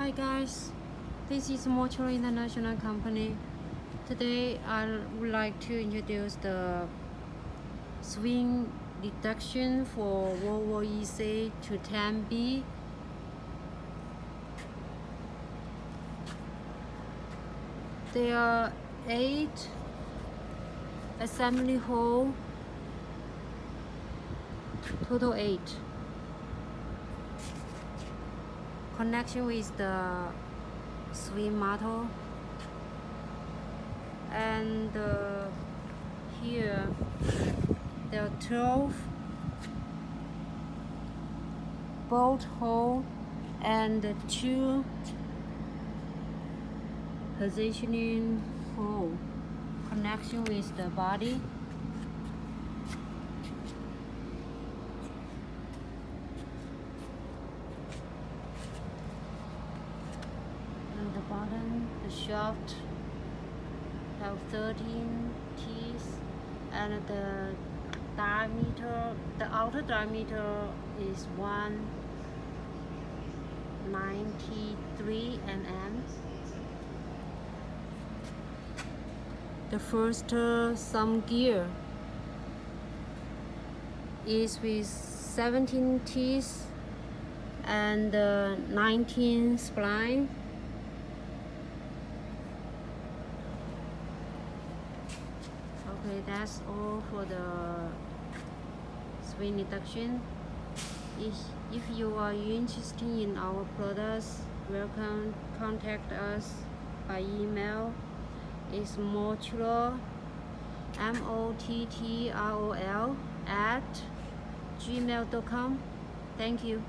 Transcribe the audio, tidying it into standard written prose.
Hi guys, this is Motor International Company. Today I would like to introduce the swing detection for Volvo EC210B. There are 8 assembly holes, total 8. Connection with the swing motor, and here there are 12 bolt holes and 2 positioning holes. Connection with the body. The bottom, the shaft have 13 teeth, and the diameter, the outer diameter is 193 mm. The first thumb gear is with 17 teeth and 19 spline. Okay, that's all for the swing detection. If you are interested in our products, welcome contact us by email. It's Mottrol, MOTTROL @gmail.com. Thank you.